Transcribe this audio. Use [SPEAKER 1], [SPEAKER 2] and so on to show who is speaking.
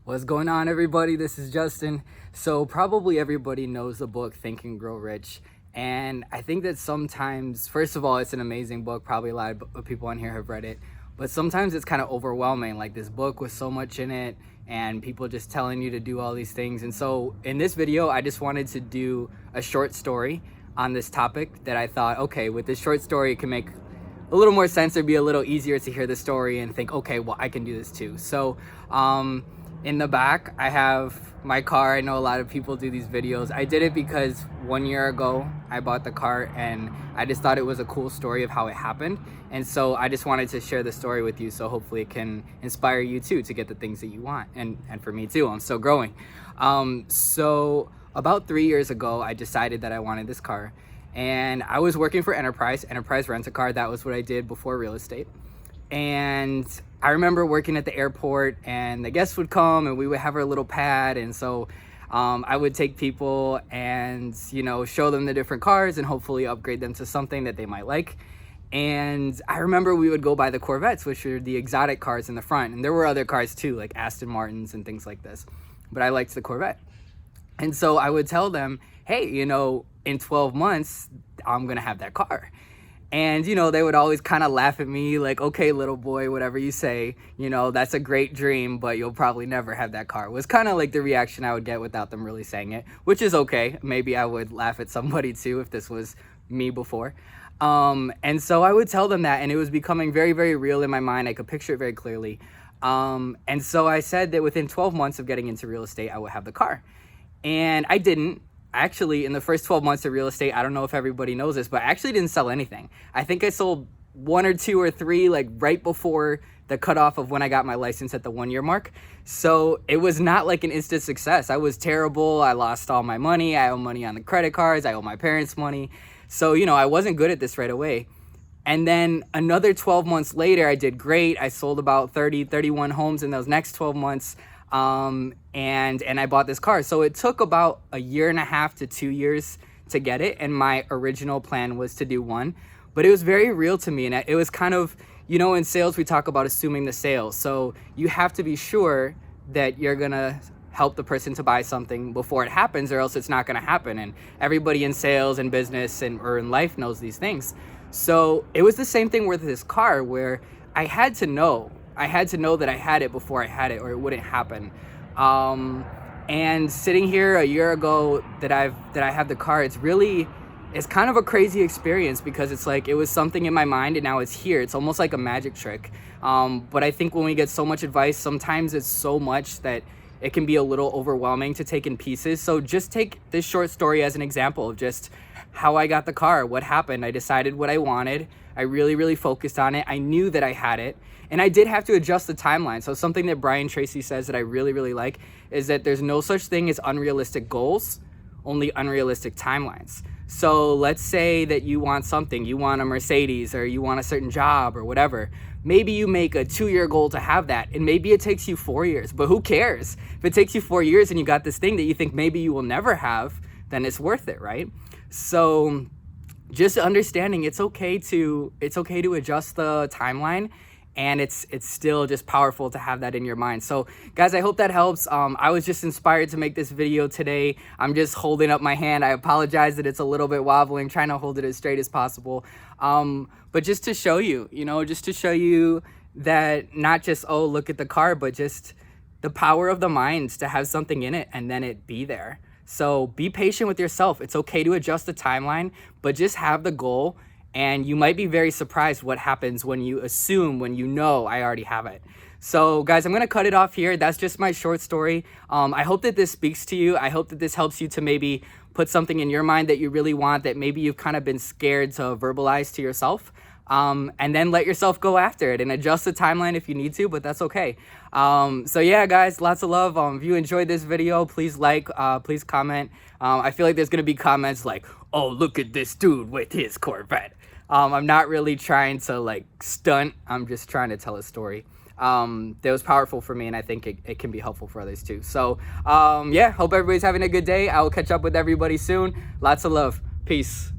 [SPEAKER 1] What's going on, everybody? This is Justin. So probably everybody knows the book Think and Grow Rich. And I think that sometimes, first of all, it's an amazing book. Probably a lot of people on here have read it. But sometimes it's kind of overwhelming. Like, this book with so much in it and people just telling you to do all these things. And so in this video, I just wanted to do a short story on this topic that I thought, okay, with this short story, it can make a little more sense. It'd be a little easier to hear the story and think, okay, well, I can do this too. So in the back, I have my car. I know a lot of people do these videos. I did it because 1 year ago, I bought the car and I just thought it was a cool story of how it happened. And so I just wanted to share the story with you. So hopefully it can inspire you too to get the things that you want. And for me too, I'm still growing. So about 3 years ago, I decided that I wanted this car. And I was working for Enterprise Rent-A-Car. That was what I did before real estate. And I remember working at the airport and the guests would come and we would have our little pad. And so I would take people and, show them the different cars and hopefully upgrade them to something that they might like. And I remember we would go by the Corvettes, which are the exotic cars in the front. And there were other cars too, like Aston Martins and things like this. But I liked the Corvette. And so I would tell them, hey, in 12 months, I'm going to have that car. And, they would always kind of laugh at me like, okay, little boy, whatever you say, that's a great dream, but you'll probably never have that car. It was kind of like the reaction I would get without them really saying it, which is okay. Maybe I would laugh at somebody too if this was me before. And so I would tell them that, and it was becoming very, very real in my mind. I could picture it very clearly. And so I said that within 12 months of getting into real estate, I would have the car. And I didn't. Actually, in the first 12 months of real estate, I don't know if everybody knows this, but I actually didn't sell anything. I think I sold 1 or 2 or 3 like right before the cutoff of when I got my license at the 1 year mark. So it was not like an instant success. I was terrible. I lost all my money. I owe money on the credit cards. I owe my parents money. So, I wasn't good at this right away. And then another 12 months later, I did great. I sold about 31 homes in those next 12 months. And I bought this car. So it took about 1.5 to 2 years to get it. And my original plan was to do 1, but it was very real to me. And it was kind of, in sales, we talk about assuming the sale. So you have to be sure that you're going to help the person to buy something before it happens, or else it's not going to happen. And everybody in sales and business or in life knows these things. So it was the same thing with this car, where I had to know that I had it before I had it, or it wouldn't happen. And sitting here a year ago that I have the car, it's kind of a crazy experience, because it's like it was something in my mind and now it's here. It's almost like a magic trick. But I think when we get so much advice, sometimes it's so much that it can be a little overwhelming to take in pieces. So just take this short story as an example of just how I got the car, what happened. I decided what I wanted. I really, really focused on it. I knew that I had it. And I did have to adjust the timeline. So something that Brian Tracy says that I really, really like is that there's no such thing as unrealistic goals, only unrealistic timelines. So let's say that you want something, you want a Mercedes, or you want a certain job or whatever. Maybe you make a 2-year goal to have that, and maybe it takes you 4 years, but who cares? If it takes you 4 years and you got this thing that you think maybe you will never have, then it's worth it, right? So just understanding it's okay to adjust the timeline, and it's still just powerful to have that in your mind. So guys, I hope that helps. I was just inspired to make this video today. I'm just holding up my hand. I apologize that it's a little bit wobbling, trying to hold it as straight as possible. But just to show you, that not just, oh, look at the car, but just the power of the mind to have something in it and then it be there. So be patient with yourself. It's okay to adjust the timeline, but just have the goal. And you might be very surprised what happens when you assume, when I already have it. So guys, I'm going to cut it off here. That's just my short story. I hope that this speaks to you. I hope that this helps you to maybe put something in your mind that you really want, that maybe you've kind of been scared to verbalize to yourself. And then let yourself go after it and adjust the timeline if you need to, but that's okay. So yeah, guys, lots of love. If you enjoyed this video, please please comment. I feel like there's going to be comments like, oh, look at this dude with his Corvette. I'm not really trying to stunt. I'm just trying to tell a story that was powerful for me, and I think it can be helpful for others too. So yeah, hope everybody's having a good day. I will catch up with everybody soon. Lots of love. Peace.